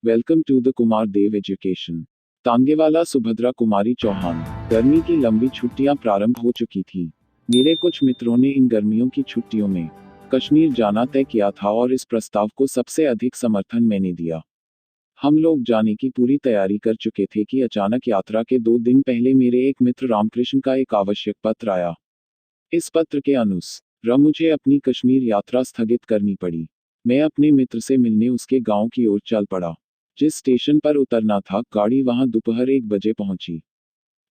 Welcome to the Kumar Dev education. Tangewala Subhadra Kumari Chauhan. गर्मी की लंबी छुट्टियां प्रारंभ हो चुकी थी। मेरे कुछ मित्रों ने इन गर्मियों की छुट्टियों में कश्मीर जाना तय किया था और इस प्रस्ताव को सबसे अधिक समर्थन मैंने दिया। हम लोग जाने की पूरी तैयारी कर चुके थे कि अचानक यात्रा के 2 दिन पहले मेरे एक मित्र रामकृष्ण का एक आवश्यक पत्र आया। इस पत्र के अनुसार मुझे अपनी कश्मीर यात्रा स्थगित करनी पड़ी। मैं अपने मित्र से मिलने उसके गांव की ओर चल पड़ा। जिस स्टेशन पर उतरना था, गाड़ी वहां दोपहर 1 बजे पहुंची।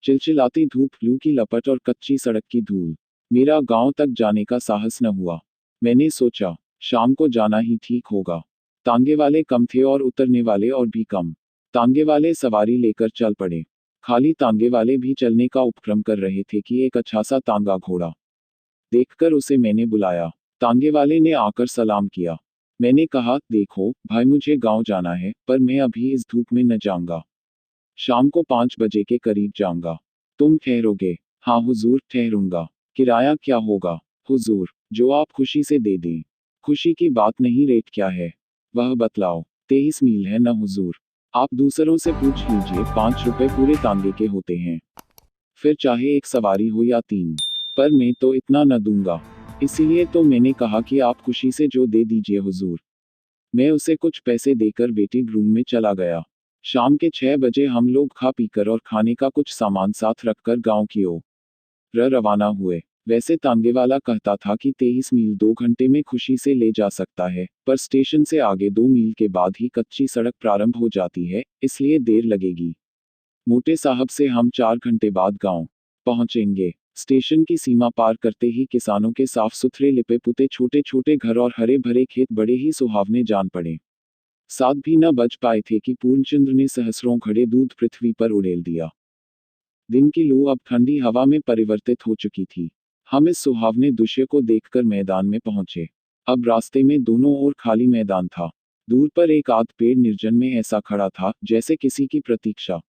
चिलचिलाती धूप, लू की लपट और कच्ची सड़क की धूल, मेरा गांव तक जाने का साहस न हुआ। मैंने सोचा, शाम को जाना ही ठीक होगा। तांगे वाले कम थे और उतरने वाले और भी कम। तांगे वाले सवारी लेकर चल पड़े। खाली तांगे वाले भी चलने का उपक्रम कर रहे थे कि एक अच्छा सा तांगा घोड़ा देखकर उसे मैंने बुलाया। तांगे वाले ने आकर सलाम किया। मैंने कहा, देखो भाई, मुझे गांव जाना है, पर मैं अभी इस धूप में न जाऊंगा। शाम को 5 बजे के करीब जाऊंगा। तुम ठहरोगे? हाँ हुजूर, ठहरूंगा। किराया क्या होगा? हुजूर, जो आप खुशी से दे दें। खुशी की बात नहीं, रेट क्या है वह बतलाओ। 23 मील है न हुजूर। आप दूसरों से पूछ लीजिए, 5 रुपए पूरे तांगे के होते हैं। फिर चाहे एक सवारी हो या 3, पर मैं तो इतना न दूंगा। इसीलिए तो मैंने कहा कि आप खुशी से जो दे दीजिए हुजूर। मैं उसे कुछ पैसे देकर वेटिंग रूम में चला गया। शाम के 6 बजे हम लोग खा पीकर और खाने का कुछ सामान साथ रखकर गांव की ओर रवाना हुए। वैसे तांगे वाला कहता था कि 23 मील 2 घंटे में खुशी से ले जा सकता है, पर स्टेशन से आगे 2 मील के बाद ही कच्ची सड़क प्रारंभ हो जाती है, इसलिए देर लगेगी। मोटे साहब से हम 4 घंटे बाद गांव पहुंचेंगे। स्टेशन की सीमा पार करते ही किसानों के साफ सुथरे लिपे पुते छोटे छोटे घर और हरे भरे खेत बड़े ही सुहावने जान पड़े। 7 भी न बज पाए थे कि पूर्णचंद्र ने सहस्रों घड़े दूध पृथ्वी पर उड़ेल दिया। दिन की लू अब ठंडी हवा में परिवर्तित हो चुकी थी। हम इस सुहावने दृश्य को देखकर मैदान में पहुंचे। अब रास्ते में दोनों ओर खाली मैदान था। दूर पर एक आध पेड़ निर्जन में ऐसा खड़ा था जैसे किसी की प्रतीक्षा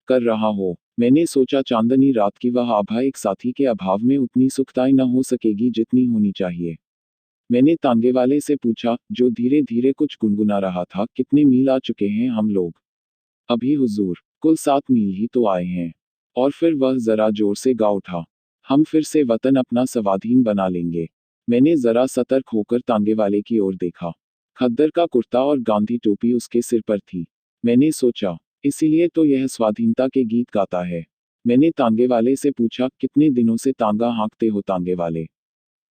कर रहा हो। मैंने सोचा, चांदनी रात की वह आभा एक साथी के अभाव में उतनी सुखदायी न हो सकेगी जितनी होनी चाहिए। मैंने तांगे वाले से पूछा, जो धीरे धीरे कुछ गुनगुना रहा था, कितने मील आ चुके हैं हम लोग? अभी हुजूर, कुल 7 मील ही तो आए हैं। और फिर वह जरा जोर से गा उठा, हम फिर से वतन अपना स्वाधीन बना लेंगे। मैंने जरा सतर्क होकर तांगे वाले की ओर देखा। खद्दर का कुर्ता और गांधी टोपी उसके सिर पर थी। मैंने सोचा, इसीलिए तो यह स्वाधीनता के गीत गाता है। मैंने तांगे वाले से पूछा, कितने दिनों से तांगा हाँकते हो तांगे वाले?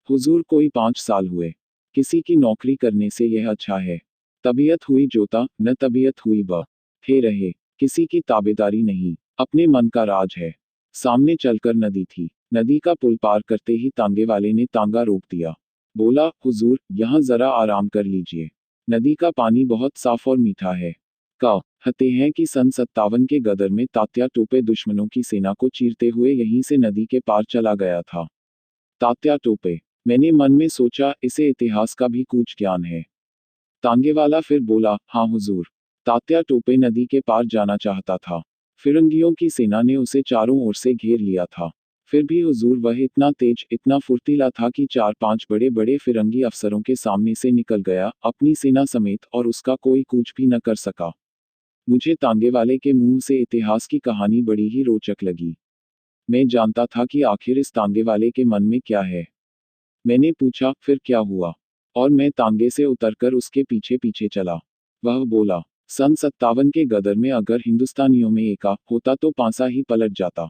हुजूर, कोई 5 साल हुए। किसी की नौकरी करने से यह अच्छा है। तबीयत हुई जोता, न तबीयत हुई ब थे रहे। किसी की ताबेदारी नहीं, अपने मन का राज है। सामने चलकर नदी थी। नदी का पुल पार करते ही तांगे वाले ने तांगा रोक दिया। बोला, हुजूर, यहाँ जरा आराम कर लीजिए। नदी का पानी बहुत साफ और मीठा है। कहते हैं कि सन 57 के गदर में तात्या टोपे दुश्मनों की सेना को चीरते हुए यहीं से नदी के पार चला गया था। तात्या टोपे। मैंने मन में सोचा, इसे इतिहास का भी कुछ ज्ञान है। तांगेवाला फिर बोला, हाँ हुजूर, तात्या टोपे नदी के पार जाना चाहता था। फिरंगियों की सेना ने उसे चारों ओर से घेर लिया था। फिर भी हुजूर, वह इतना तेज, इतना फुर्तीला था कि 4-5 बड़े बड़े फिरंगी अफसरों के सामने से निकल गया, अपनी सेना समेत, और उसका कोई कुछ भी न कर सका। मुझे तांगेवाले के मुंह से इतिहास की कहानी बड़ी ही रोचक लगी। मैं जानता था कि आखिर इस तांगेवाले के मन में क्या है। मैंने पूछा, फिर क्या हुआ? और मैं तांगे से उतरकर उसके पीछे पीछे चला। वह बोला, सन 57 के गदर में अगर हिंदुस्तानियों में एका होता तो पांसा ही पलट जाता।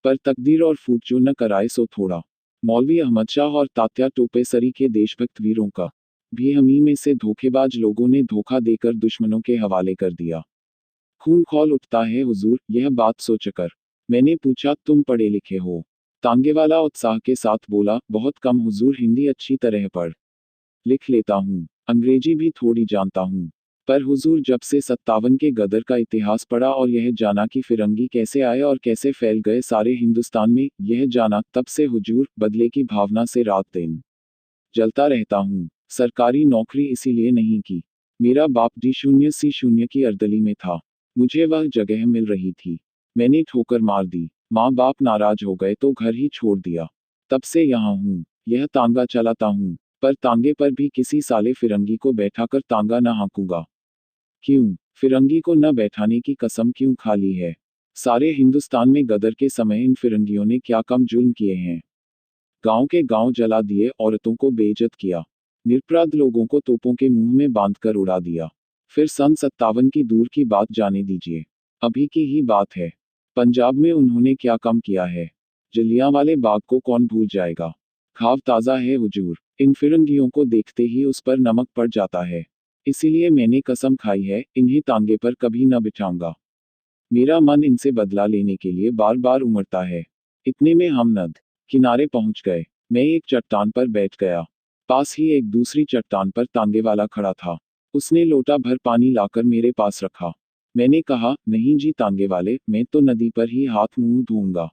पर तकदीर और फूट जो न कराए सो थोड़ा। मौलवी अहमद शाह और तात्या टोपे सरी के देशभक्त वीरों का भी हमी में से धोखेबाज लोगों ने धोखा देकर दुश्मनों के हवाले कर दिया। खून खौल उठता है हुजूर, यह बात सोचकर। मैंने पूछा, तुम पढ़े लिखे हो? तांगेवाला उत्साह के साथ बोला, बहुत कम हुजूर, हिंदी अच्छी तरह पढ़ लिख लेता हूँ, अंग्रेजी भी थोड़ी जानता हूँ। पर हुजूर, जब से 57 के गदर का इतिहास पढ़ा और यह जाना कि फिरंगी कैसे आए और कैसे फैल गए सारे हिंदुस्तान में, यह जाना, तब से हुजूर, बदले की भावना से रात दिन जलता रहता हूँ। सरकारी नौकरी इसीलिए नहीं की। मेरा बाप D0C0 की अर्दली में था। मुझे वह जगह मिल रही थी। मैंने ठोकर मार दी। माँ बाप नाराज हो गए तो घर ही छोड़ दिया। तब से यहाँ हूँ। यह तांगा चलाता हूँ। पर तांगे पर भी किसी साले फिरंगी को बैठाकर तांगा न हाँकूंगा। क्यों? फिरंगी को न बैठाने की कसम क्यों खा ली है? सारे हिंदुस्तान में गदर के समय इन फिरंगियों ने क्या कम जुल्म किए हैं? गांव के गांव जला दिए, औरतों को बेइज्जत किया, निरपराध लोगों को तोपों के मुंह में बांधकर उड़ा दिया। फिर सन 57 की दूर की बात जाने दीजिए, अभी की ही बात है। पंजाब में उन्होंने क्या कम किया है? जलियांवाले बाग को कौन भूल जाएगा? घाव ताज़ा है हुजूर, इन फिरंगियों को देखते ही उस पर नमक पड़ जाता है। इसीलिए मैंने कसम खाई है, इन्हें तांगे पर कभी न बिठाऊंगा। मेरा मन इनसे बदला लेने के लिए बार बार उमड़ता है। इतने में हम नद किनारे पहुंच गए। मैं एक चट्टान पर बैठ गया। पास ही एक दूसरी चट्टान पर तांगे वाला खड़ा था। उसने लोटा भर पानी लाकर मेरे पास रखा। मैंने कहा, नहीं जी तांगे वाले, मैं तो नदी पर ही हाथ मुंह धोऊंगा।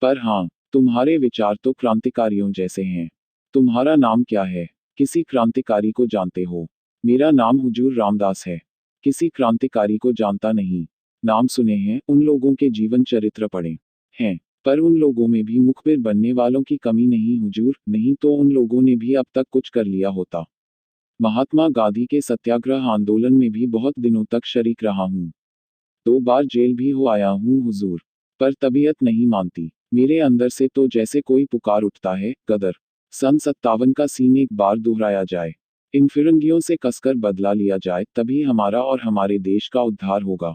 पर हाँ, तुम्हारे विचार तो क्रांतिकारियों जैसे हैं। तुम्हारा नाम क्या है? किसी क्रांतिकारी को जानते हो? मेरा नाम हुजूर रामदास है। किसी क्रांतिकारी को जानता नहीं। नाम सुने हैं, उन लोगों के जीवन चरित्र पढ़े हैं, पर उन लोगों में भी मुखबिर बनने वालों की कमी नहीं हुजूर, नहीं तो उन लोगों ने भी अब तक कुछ कर लिया होता। महात्मा गांधी के सत्याग्रह आंदोलन में भी बहुत दिनों तक शरीक रहा हूँ। 2 बार जेल भी हो आया हूँ हुजूर, पर तबीयत नहीं मानती। मेरे अंदर से तो जैसे कोई पुकार उठता है, गदर। सन 57 का सीन एक बार दोहराया जाए, इन फिरंगियों से कसकर बदला लिया जाए, तभी हमारा और हमारे देश का उद्धार होगा।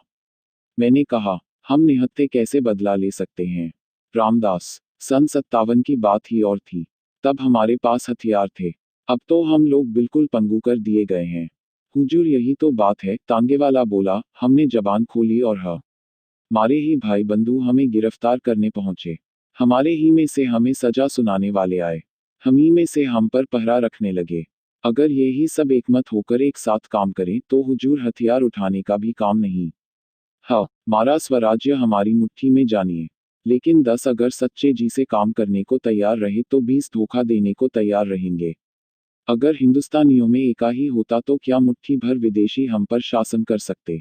मैंने कहा, हम निहत्थे कैसे बदला ले सकते हैं? रामदास, सन 57 की बात ही और थी। तब हमारे पास हथियार थे। अब तो हम लोग बिल्कुल पंगु कर दिए गए हैं। हुजूर यही तो बात है, तांगे वाला बोला। हमने जबान खोली और हमारे ही भाई बंधु हमें गिरफ्तार करने पहुंचे। हमारे ही में से हमें सजा सुनाने वाले आए। हम ही में से हम पर पहरा रखने लगे। अगर ये ही सब एकमत होकर एक साथ काम करें तो हुजूर हथियार उठाने का भी काम नहीं। हमारा स्वराज्य हमारी मुट्ठी में जानिए। लेकिन 10 अगर सच्चे जी से काम करने को तैयार रहे तो 20 धोखा देने को तैयार रहेंगे। अगर हिंदुस्तानियों में एका ही होता तो क्या मुट्ठी भर विदेशी हम पर शासन कर सकते?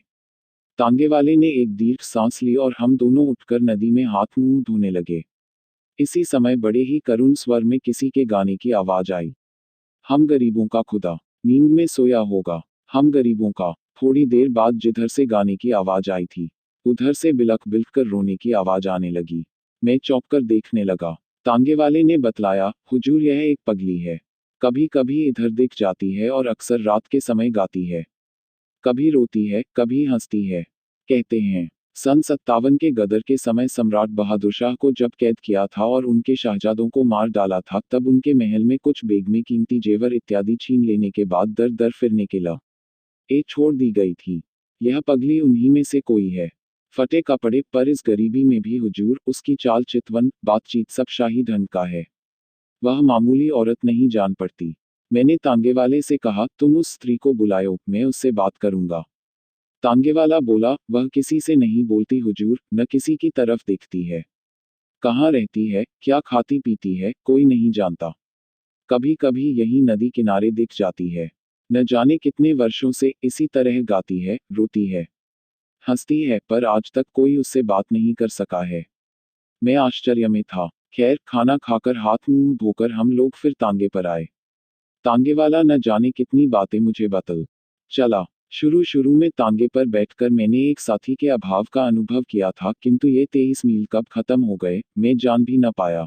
तांगे वाले ने एक दीर्घ सांस ली और हम दोनों उठकर नदी में हाथ मुंह धोने लगे। इसी समय बड़े ही करुण स्वर में किसी के गाने की आवाज आई। हम गरीबों का खुदा नींद में सोया होगा। हम गरीबों का। थोड़ी देर बाद जिधर से गाने की आवाज आई थी, उधर से बिलख बिलख कर रोने की आवाज आने लगी। मैं चौंक कर देखने लगा। तांगे वाले ने बतलाया, हुजूर यह एक पगली है। कभी कभी इधर दिख जाती है और अक्सर रात के समय गाती है। कभी रोती है, कभी हंसती है। कहते हैं, सन 57 के गदर के समय सम्राट बहादुर शाह को जब कैद किया था और उनके शहजादों को मार डाला था, तब उनके महल में कुछ बेगमें कीमती जेवर इत्यादि छीन लेने के बाद दर दर फिरने के लिए छोड़ दी गई थी। यह पगली उन्हीं में से कोई है। फटे कपड़े, पर इस गरीबी में भी हुजूर, उसकी चाल चितवन, बातचीत सब शाही ढंग का है। वह मामूली औरत नहीं जान पड़ती। मैंने तांगे वाले से कहा, तुम उस स्त्री को बुलाओ, मैं उससे बात करूंगा। तांगे वाला बोला, वह किसी से नहीं बोलती हुजूर, न किसी की तरफ देखती है। कहाँ रहती है, क्या खाती पीती है, कोई नहीं जानता। कभी कभी यही नदी किनारे दिख जाती है। न जाने कितने वर्षों से इसी तरह गाती है, रोती है, हंसती है, पर आज तक कोई उससे बात नहीं कर सका है। मैं आश्चर्य में था। खैर, खाना खाकर हाथ मुंह धोकर हम लोग फिर तांगे पर आए। तांगे वाला न जाने कितनी बातें मुझे बतल चला। शुरू शुरू में तांगे पर बैठकर मैंने एक साथी के अभाव का अनुभव किया था, किंतु ये 23 मील कब खत्म हो गए, मैं जान भी न पाया।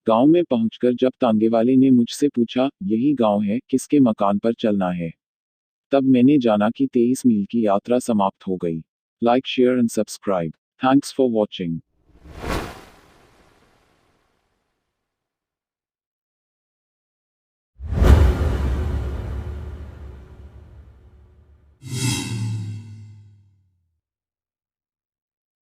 गांव में पहुंचकर जब तांगे वाले ने मुझसे पूछा, यही गांव है, किसके मकान पर चलना है, तब मैंने जाना कि 23 मील की यात्रा समाप्त हो गई। Like, share and subscribe. Thanks for watching.